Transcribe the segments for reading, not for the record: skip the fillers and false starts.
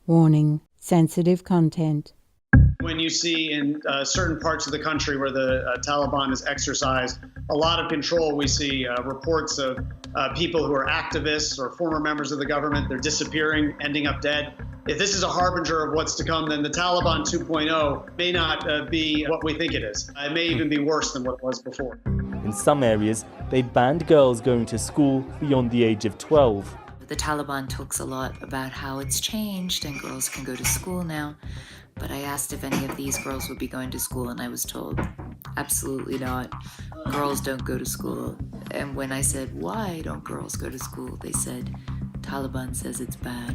Warning: sensitive content. When you see in certain parts of the country where the Taliban has exercised a lot of control, we see reports of people who are activists or former members of the government. They're disappearing, ending up dead. If this is a harbinger of what's to come, then the Taliban 2.0 may not be what we think it is. It may even be worse than what it was before. In some areas, they banned girls going to school beyond the age of 12. The Taliban talks a lot about how it's changed and girls can go to school now. But I asked if any of these girls would be going to school, and I was told, absolutely not. Girls don't go to school. And when I said, why don't girls go to school? They said, Taliban says it's bad.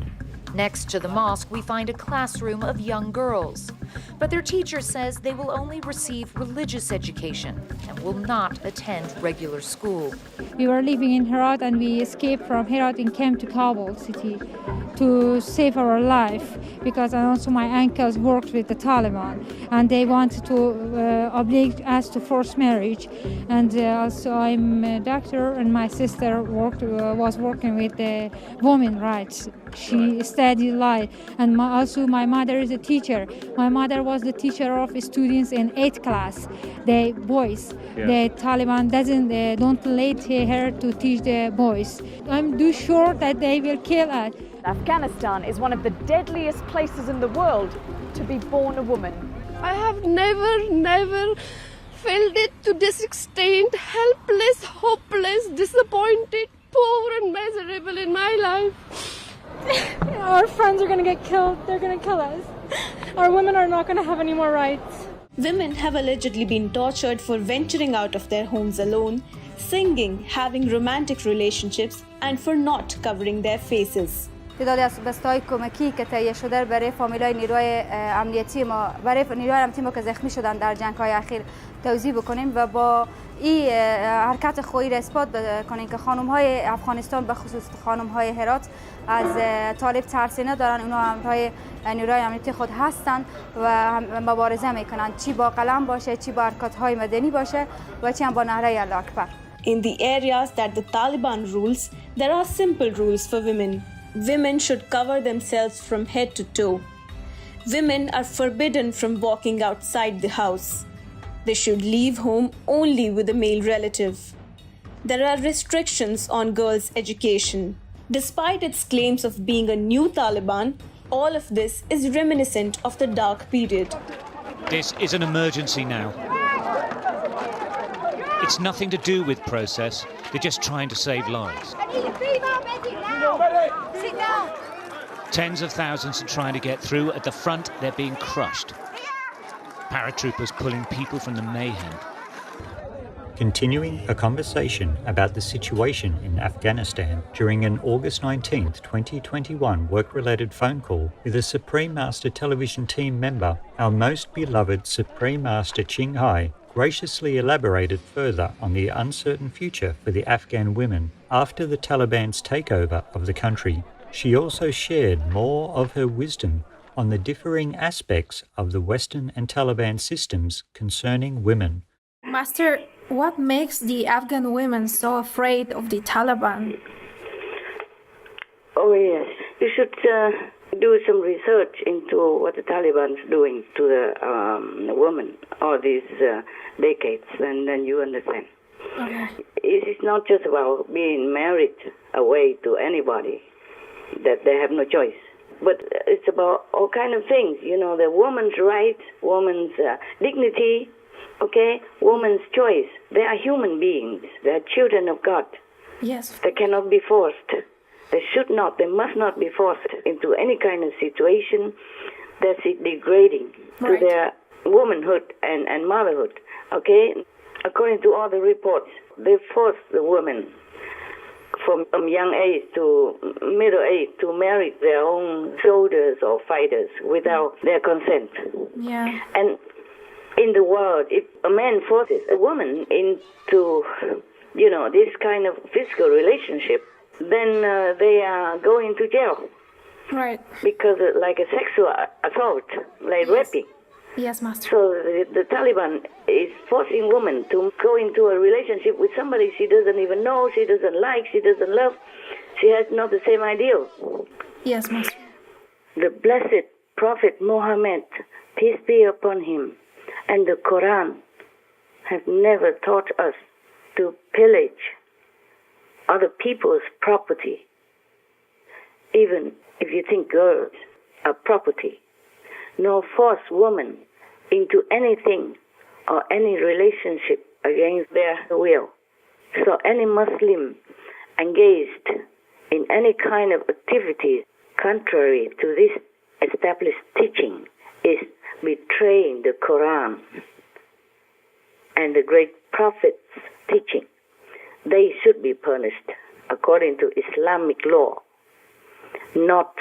Next to the mosque, we find a classroom of young girls. But their teacher says they will only receive religious education and will not attend regular school. We were living in Herat and we escaped from Herat and came to Kabul city to save our life because also my uncles worked with the Taliban and they wanted to oblige us to forced marriage. And also I'm a doctor and my sister was working with the women's rights. She studied law, and also my mother is a teacher. My mother was the teacher of students in 8th class, the boys. Yeah. The Taliban don't let her to teach the boys. I'm too sure that they will kill us. Afghanistan is one of the deadliest places in the world to be born a woman. I have never felt it to this extent, helpless, hopeless, disappointed, poor and miserable in my life. Our friends are going to get killed. They're going to kill us. Our women are not going to have any more rights. Women have allegedly been tortured for venturing out of their homes alone, singing, having romantic relationships, and for not covering their faces. تعدادی از بستای کمکی که تهیه شده برای فامیلای نیروی امنیتی ما که زخمی شدن در جنگ‌های اخیر توضیح بکنیم و با این حرکت خویی را اثبات بکنیم که خانم‌های افغانستان به خصوص خانم‌های هرات از طالب ترسینه دارن. اونا همراه نیروی امنیتی خود هستند و مبارزه میکنن، چی با قلم باشه، چی با حرکات‌های مدنی باشه و چی هم با نعره الله اکبر. In the areas that the Taliban rules, there are simple rules for women. Women should cover themselves from head to toe. Women are forbidden from walking outside the house. They should leave home only with a male relative. There are restrictions on girls' education. Despite its claims of being a new Taliban, all of this is reminiscent of the dark period. This is an emergency now. It's nothing to do with process. They're just trying to save lives. Tens of thousands are trying to get through. At the front, they're being crushed. Paratroopers pulling people from the mayhem. Continuing a conversation about the situation in Afghanistan during an August 19, 2021 work-related phone call with a Supreme Master television team member, our most beloved Supreme Master Ching Hai graciously elaborated further on the uncertain future for the Afghan women after the Taliban's takeover of the country. She also shared more of her wisdom on the differing aspects of the Western and Taliban systems concerning women. Master, what makes the Afghan women so afraid of the Taliban? Oh yes, you should do some research into what the Taliban is doing to the women all these decades, and then you understand. Okay. It is not just about being married away to anybody, that they have no choice. But it's about all kind of things, you know, the woman's rights, woman's dignity, okay, woman's choice. They are human beings. They are children of God. Yes. They cannot be forced. They must not be forced into any kind of situation that's degrading to their womanhood and motherhood, okay? According to all the reports, they force the women from young age to middle age to marry their own soldiers or fighters without their consent. Yeah. And in the world, if a man forces a woman into, you know, this kind of physical relationship, then they are going to jail. Right. Because like a sexual assault, like raping. Yes, Master. So the Taliban is forcing women to go into a relationship with somebody she doesn't even know, she doesn't like, she doesn't love. She has not the same ideal. Yes, Master. The blessed Prophet Muhammad, peace be upon him, and the Quran have never taught us to pillage other people's property, even if you think girls are property, nor force women into anything or any relationship against their will. So any Muslim engaged in any kind of activity contrary to this established teaching is betraying the Quran and the great Prophet's teaching. They should be punished according to Islamic law, not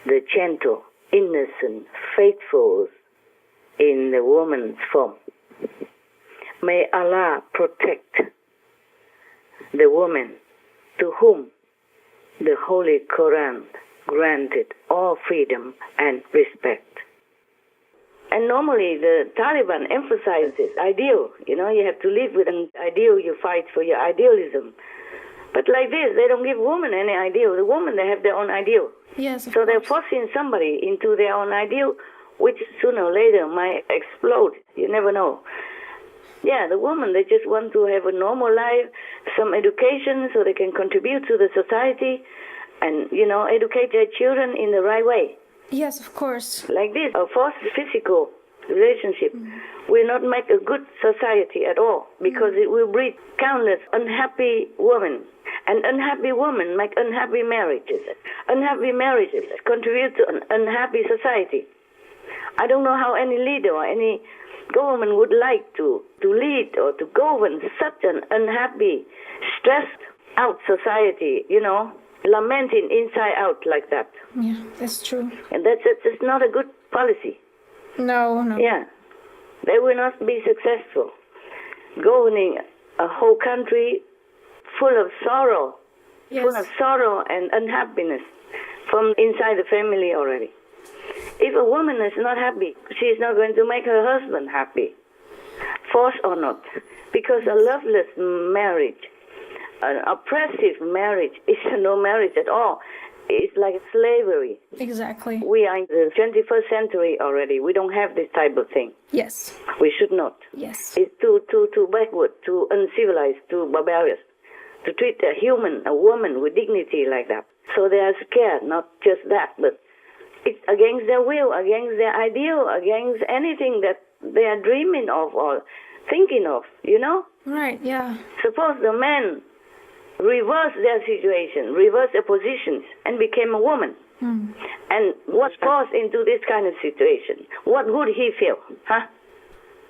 the gentle, innocent, faithfuls in the woman's form. May Allah protect the woman to whom the Holy Quran granted all freedom and respect. And normally the Taliban emphasizes ideal. You know, you have to live with an ideal, you fight for your idealism. But like this, they don't give women any ideal. The women, they have their own ideal. Yes, so they're forcing somebody into their own ideal, which sooner or later might explode. You never know. Yeah, the woman, they just want to have a normal life, some education so they can contribute to the society and, you know, educate their children in the right way. Yes, of course. Like this, a forced physical relationship will not make a good society at all, because it will breed countless unhappy women. And unhappy women make unhappy marriages. Unhappy marriages contribute to an unhappy society. I don't know how any leader or any government would like to lead or to govern such an unhappy, stressed out society, you know, lamenting inside out like that. Yeah, that's true. And that's not a good policy. No. Yeah. They will not be successful. Governing a whole country full of sorrow, full of sorrow and unhappiness from inside the family already. If a woman is not happy, she is not going to make her husband happy, forced or not, because a loveless marriage, an oppressive marriage, is no marriage at all. It's like slavery. Exactly. We are in the 21st century already. We don't have this type of thing. Yes. We should not. Yes. It's too backward, too uncivilized, too barbarous to treat a human, a woman with dignity like that. So they are scared, not just that, but it's against their will, against their ideal, against anything that they are dreaming of or thinking of, you know? Right, yeah. Suppose the man reversed their situation, reversed their positions, and became a woman, and was forced into this kind of situation. What would he feel, huh?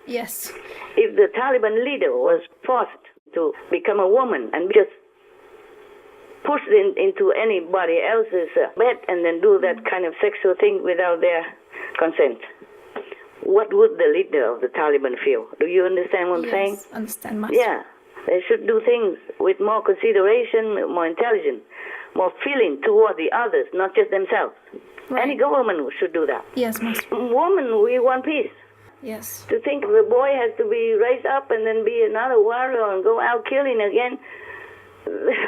Yes. If the Taliban leader was forced to become a woman and just pushed into anybody else's bed and then do that kind of sexual thing without their consent, what would the leader of the Taliban feel? Do you understand what I'm saying? Yes, understand, Master. Yeah. They should do things with more consideration, more intelligence, more feeling toward the others, not just themselves. Right. Any government should do that. Yes, Master. Women, we want peace. Yes. To think the boy has to be raised up and then be another warrior and go out killing again,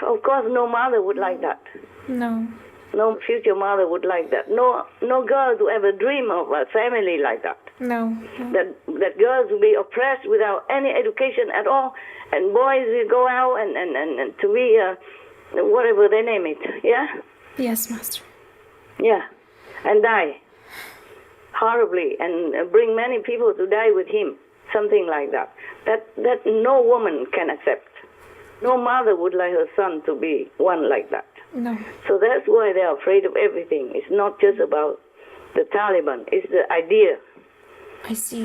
of course no mother would like that. No. No future mother would like that. No girl would ever dream of a family like that. No. That girls will be oppressed without any education at all, and boys will go out and to be whatever they name it. Yeah. Yes, Master. Yeah, and die horribly and bring many people to die with him. Something like that. That no woman can accept. No mother would like her son to be one like that. No. So that's why they're afraid of everything. It's not just about the Taliban. It's the idea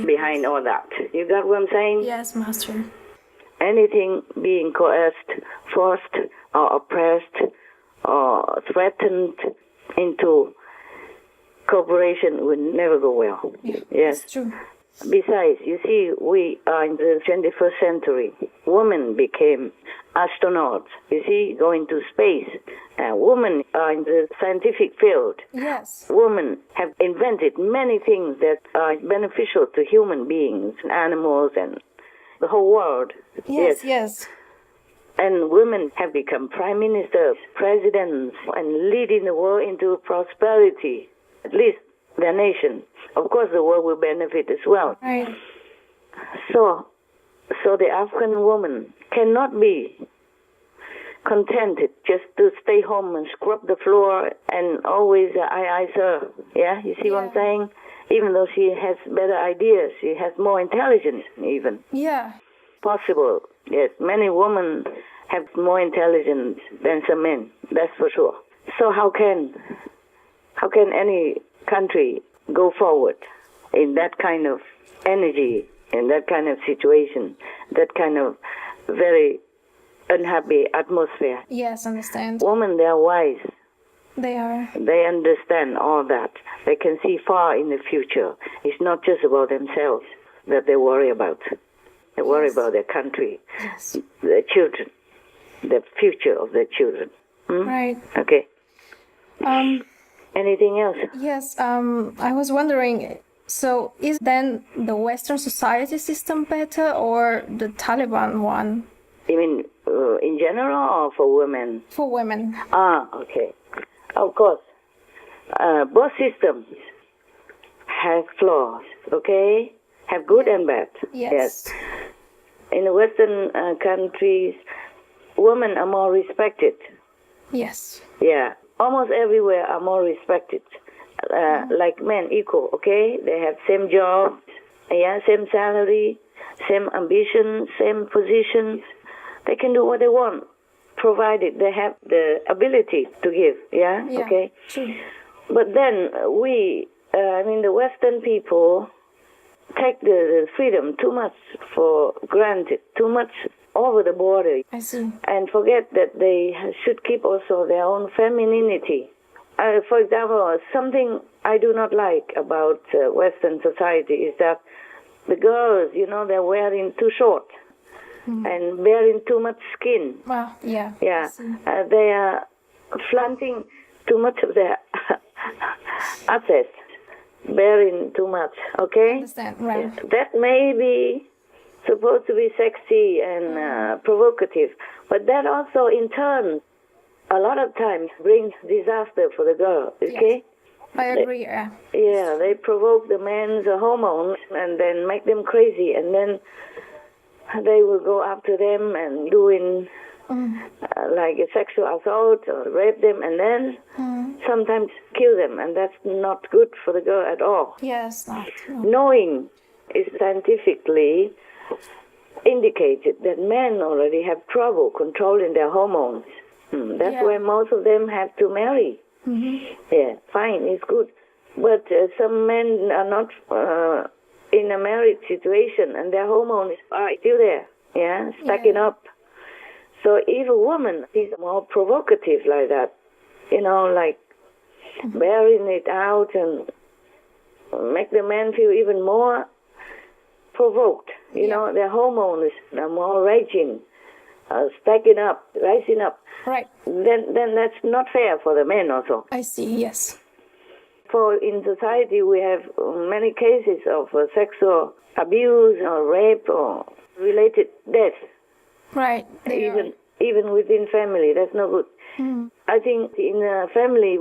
behind all that. You got what I'm saying? Yes, Master. Anything being coerced, forced, or oppressed, or threatened into cooperation will never go well. Yeah, yes. That's true. Besides, you see, we are in the 21st century. Women became astronauts, you see, going to space. Women are in the scientific field. Yes. Women have invented many things that are beneficial to human beings, animals, and the whole world. Yes. And women have become prime ministers, presidents, and leading the world into prosperity. at least their nation. Of course, the world will benefit as well. Right. So the Afghan woman cannot be contented just to stay home and scrub the floor and always aye, sir. Yeah, you see what I'm saying? Even though she has better ideas, she has more intelligence even. Yeah. Possible, yes. Many women have more intelligence than some men, that's for sure. So how can any country go forward in that kind of energy, in that kind of situation, that kind of very unhappy atmosphere? Yes, understand. Women, they are wise. They are. They understand all that. They can see far in the future. It's not just about themselves that they worry about. They worry about their country, their children, the future of their children. Right. Okay. Anything else? Yes, I was wondering, so is then the Western society system better or the Taliban one? You mean in general or for women? For women. Okay. Of course. Both systems have flaws, okay? Have good and bad. Yes. In the Western countries, women are more respected. Yes. Yeah. Almost everywhere are more respected. Like men, equal, okay? They have same job, same salary, same ambition, same positions. They can do what they want, provided they have the ability to give, okay? True. But then the Western people take the freedom too much for granted, too much over the border. I see. And forget that they should keep also their own femininity. For example, something I do not like about Western society is that the girls, they're wearing too short and bearing too much skin. Well, yeah. Yeah. They are flaunting too much of their assets, bearing too much, okay? I understand, right. That may be supposed to be sexy and provocative, but that also in turn a lot of times brings disaster for the girl, okay? Yes. I agree, yeah. Yeah, they provoke the men's hormones and then make them crazy, and then they will go after them and doing like a sexual assault or rape them, and then sometimes kill them, and that's not good for the girl at all. Yes, not. No. Knowing is scientifically indicated that men already have trouble controlling their hormones. That's why most of them have to marry. Yeah, fine, it's good. But some men are not in a married situation and their hormones are still there, stacking up. So if a woman is more provocative like that, like bearing it out and make the man feel even more provoked, their hormones are more raging, stacking up, rising up. Right. Then that's not fair for the men also. I see, yes. For in society we have many cases of sexual abuse or rape or related death. Right. Even within family, that's no good. I think in a family,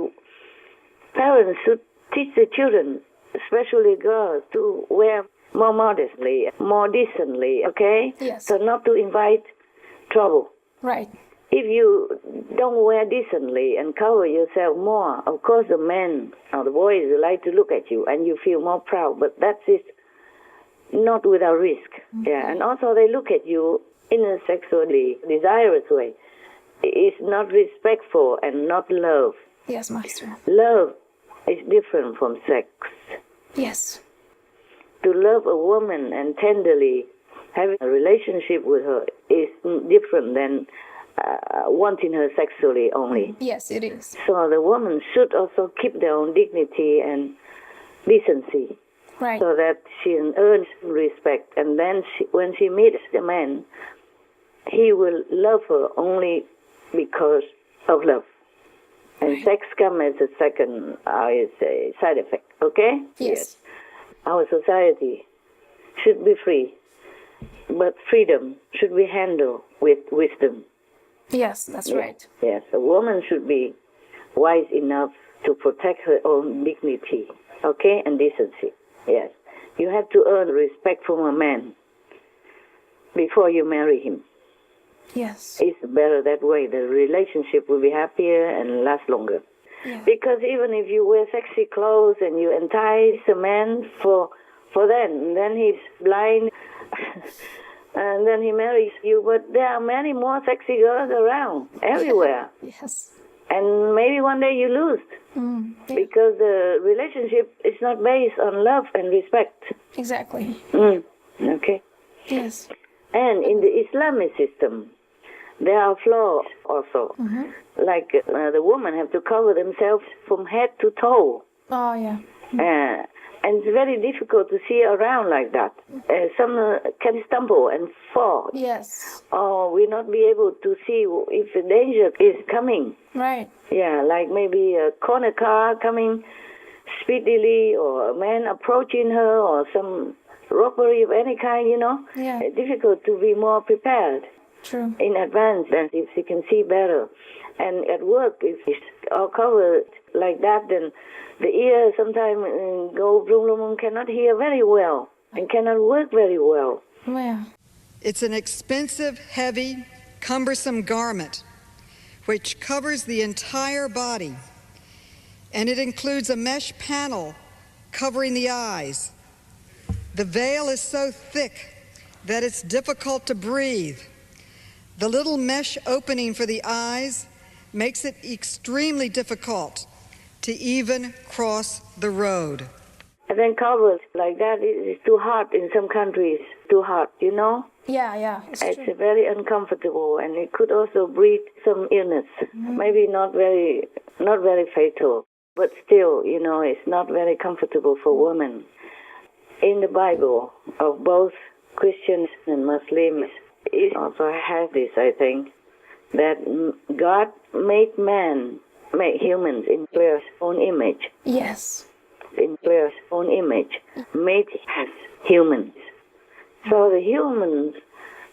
parents should teach the children, especially girls, to wear more modestly, more decently, okay? Yes. So not to invite trouble. Right. If you don't wear decently and cover yourself more, of course the men or the boys like to look at you and you feel more proud, but that's it, not without risk. Yeah, and also they look at you in a sexually desirous way. It's not respectful and not love. Yes, Master. Love is different from sex. Yes. To love a woman and tenderly having a relationship with her is different than wanting her sexually only. Yes, it is. So the woman should also keep their own dignity and decency. Right. So that she earns respect. And then when she meets the man, he will love her only because of love. And sex comes as a second, side effect. Okay? Yes. Our society should be free, but freedom should be handled with wisdom. Yes, that's right. Yes, a woman should be wise enough to protect her own dignity, okay, and decency. Yes. You have to earn respect from a man before you marry him. Yes. It's better that way. The relationship will be happier and last longer. Yeah. Because even if you wear sexy clothes and you entice a man for that, and then he's blind, and then he marries you, but there are many more sexy girls around, everywhere. Yes. And maybe one day you lose, because the relationship is not based on love and respect. Exactly. Okay. Yes. And in the Islamic system, there are flaws also. Like the women have to cover themselves from head to toe. Oh, yeah. And it's very difficult to see around like that. Some can stumble and fall. Yes. Or will not be able to see if the danger is coming. Right. Yeah, like maybe a corner car coming speedily, or a man approaching her, or some robbery of any kind, you know. Yeah. It's difficult to be more prepared. True. In advance, and if she can see better. And at work, if it's all covered like that, then the ear sometimes go boom, boom, boom, cannot hear very well and cannot work very well. Yeah. It's an expensive, heavy, cumbersome garment which covers the entire body, and it includes a mesh panel covering the eyes. The veil is so thick that it's difficult to breathe. The little mesh opening for the eyes makes it extremely difficult to even cross the road. And then covers like that is too hot in some countries, too hot, you know? Yeah. It's very uncomfortable, and it could also breed some illness. Maybe not very fatal, but still, you know, it's not very comfortable for women. In the Bible of both Christians and Muslims, it also has this, I think, that God made humans in their own image. Yes. In their own image, made as humans. So the human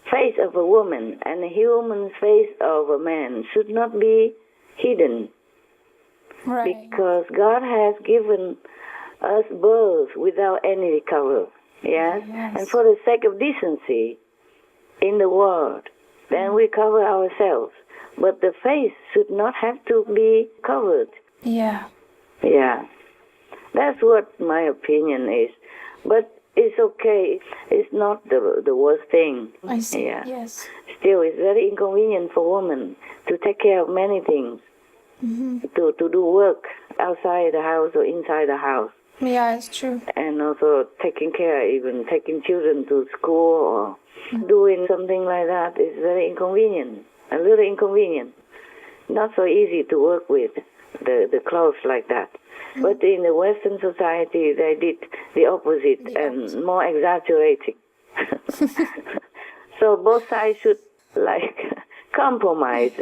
face of a woman and the human face of a man should not be hidden. Right. Because God has given us birth without any cover. Yes? And for the sake of decency in the world, then we cover ourselves. But the face should not have to be covered. Yeah. Yeah. That's what my opinion is. But it's okay. It's not the worst thing. I see. Yeah. Yes. Still, it's very inconvenient for women to take care of many things. To do work outside the house or inside the house. Yeah, it's true. And also taking care, even taking children to school or doing something like that is very inconvenient. A little inconvenient. Not so easy to work with, the clothes like that. But in the Western society, they did the opposite and more exaggerating. So both sides should compromise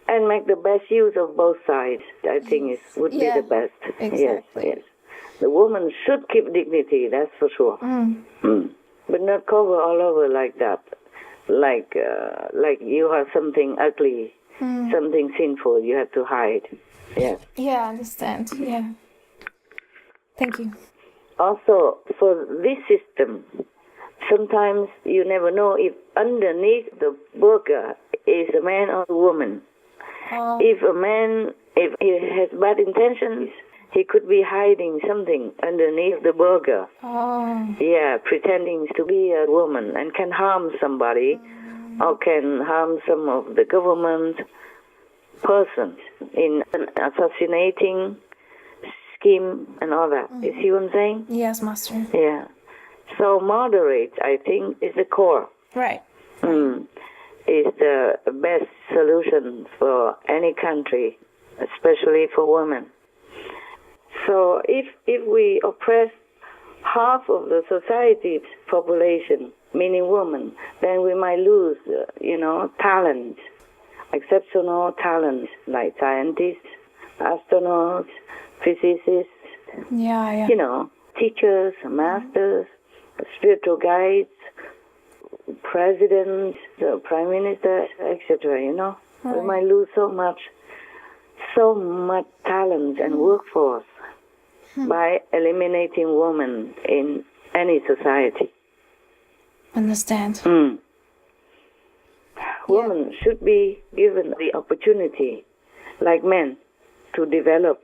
and make the best use of both sides. I think would be the best. Exactly. Yes. The woman should keep dignity, that's for sure. But not cover all over like that. Like you have something ugly, something sinful you have to hide. Yes. Yeah, I understand. Yeah. Thank you. Also, for this system, sometimes you never know if underneath the burqa is a man or a woman. If a man, if he has bad intentions, he could be hiding something underneath the burqa. Yeah, pretending to be a woman and can harm somebody or can harm some of the government persons in an assassinating scheme and all that. You see what I'm saying? Yes, Master. Yeah. So moderate, I think, is the core. Right. Is the best solution for any country, especially for women. So if we oppress half of the society's population, meaning women, then we might lose, talent, exceptional talent, like scientists, astronauts, physicists, teachers, masters, spiritual guides, presidents, the prime minister, etc., We might lose so much. so much talent and workforce by eliminating women in any society. Understand. Women should be given the opportunity, like men, to develop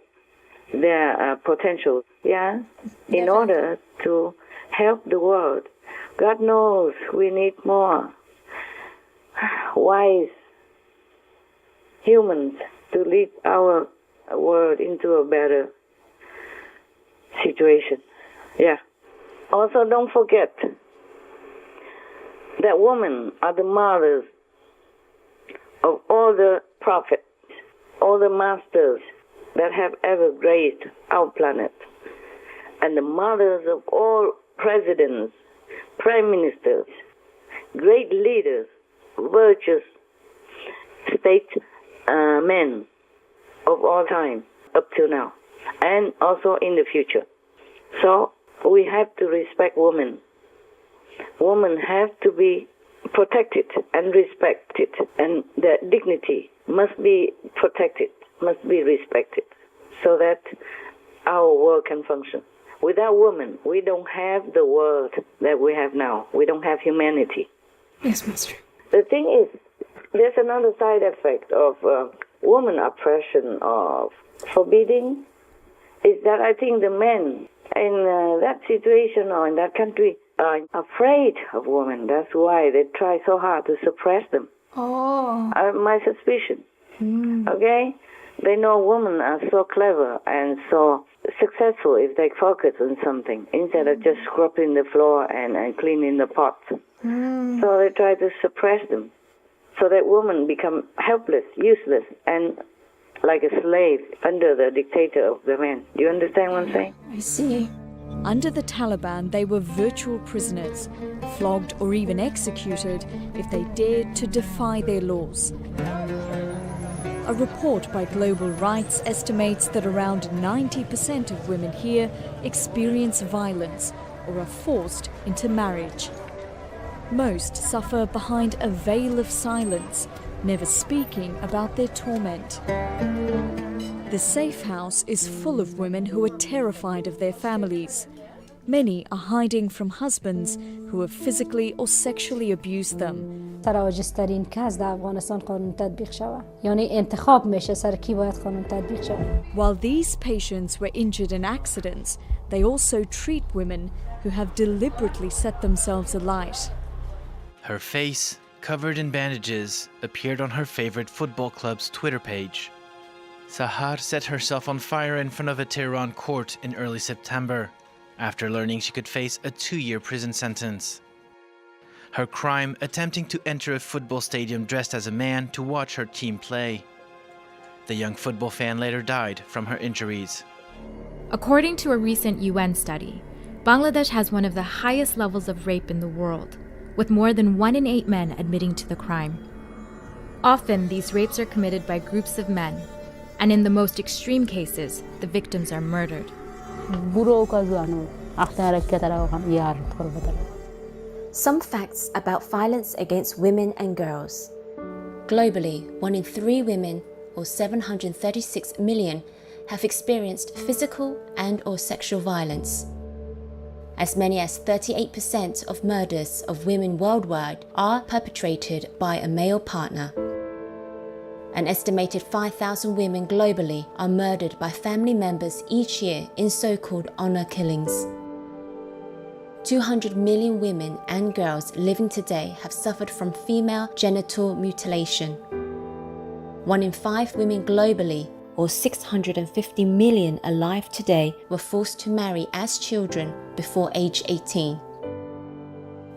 their potential, in order to help the world. God knows we need more wise humans to lead our world into a better situation. Also, don't forget that women are the mothers of all the prophets, all the masters that have ever graced our planet, and the mothers of all presidents, prime ministers, great leaders, virtuous statesmen of all time up to now, and also in the future. So we have to respect women. Women have to be protected and respected, and their dignity must be protected, must be respected, so that our world can function. Without women, we don't have the world that we have now. We don't have humanity. Yes, Master. The thing is, there's another side effect of woman oppression, of forbidding, is that I think the men in that situation or in that country are afraid of women. That's why they try so hard to suppress them. My suspicion. Okay? They know women are so clever and so successful if they focus on something instead of just scrubbing the floor and cleaning the pots. So they try to suppress them so that women become helpless, useless, and like a slave under the dictator of the man. Do you understand what I'm saying? I see. Under the Taliban, they were virtual prisoners, flogged or even executed if they dared to defy their laws. A report by Global Rights estimates that around 90% of women here experience violence or are forced into marriage. Most suffer behind a veil of silence, never speaking about their torment. The safe house is full of women who are terrified of their families. Many are hiding from husbands who have physically or sexually abused them. تراجسترین که از افغانستان قانون تطبیق شود. یعنی انتخاب میشه سر کی باید قانون تطبیق شود. While these patients were injured in accidents, they also treat women who have deliberately set themselves alight. Her face, covered in bandages, appeared on her favorite football club's Twitter page. Sahar set herself on fire in front of a Tehran court in early September, after learning she could face a 2-year prison sentence. Her crime, attempting to enter a football stadium dressed as a man to watch her team play. The young football fan later died from her injuries. According to a recent UN study, Bangladesh has one of the highest levels of rape in the world, with more than 1 in 8 men admitting to the crime. Often, these rapes are committed by groups of men, and in the most extreme cases, the victims are murdered. Some facts about violence against women and girls. Globally, 1 in 3 women, or 736 million, have experienced physical and/or sexual violence. As many as 38% of murders of women worldwide are perpetrated by a male partner. An estimated 5,000 women globally are murdered by family members each year in so-called honor killings. 200 million women and girls living today have suffered from female genital mutilation. 1 in 5 women globally, or 650 million alive today, were forced to marry as children before age 18.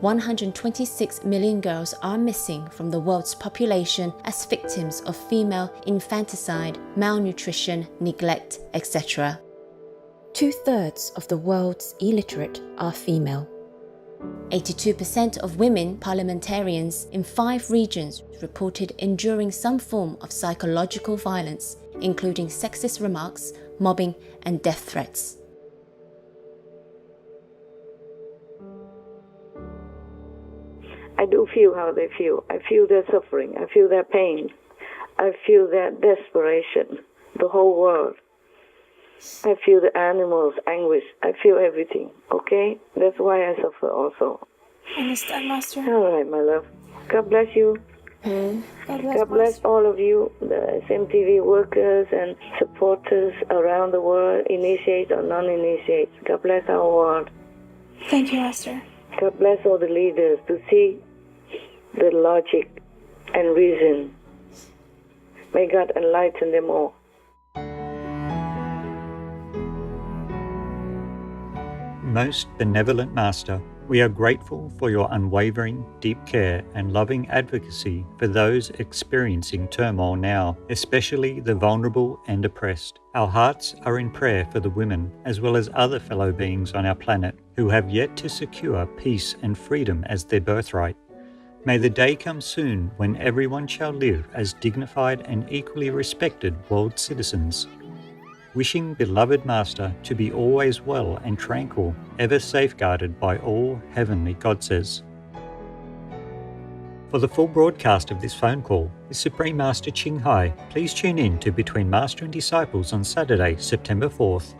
126 million girls are missing from the world's population as victims of female infanticide, malnutrition, neglect, etc. 2/3 of the world's illiterate are female. 82% of women parliamentarians in 5 regions reported enduring some form of psychological violence, including sexist remarks, mobbing, and death threats. I do feel how they feel. I feel their suffering. I feel their pain. I feel their desperation. the whole world. I feel the animals' anguish. I feel everything, okay? That's why I suffer also. I understand, Master. All right, my love. God bless you. God bless all of you, the SMTV workers and supporters around the world, initiate or non-initiate. God bless our world. Thank you, Master. God bless all the leaders to see the logic and reason. May God enlighten them all. Most benevolent Master, we are grateful for your unwavering, deep care and loving advocacy for those experiencing turmoil now, especially the vulnerable and oppressed. Our hearts are in prayer for the women, as well as other fellow beings on our planet who have yet to secure peace and freedom as their birthright. May the day come soon when everyone shall live as dignified and equally respected world citizens. Wishing beloved Master to be always well and tranquil, ever safeguarded by all heavenly goddesses. For the full broadcast of this phone call with Supreme Master Ching Hai, please tune in to Between Master and Disciples on Saturday, September 4th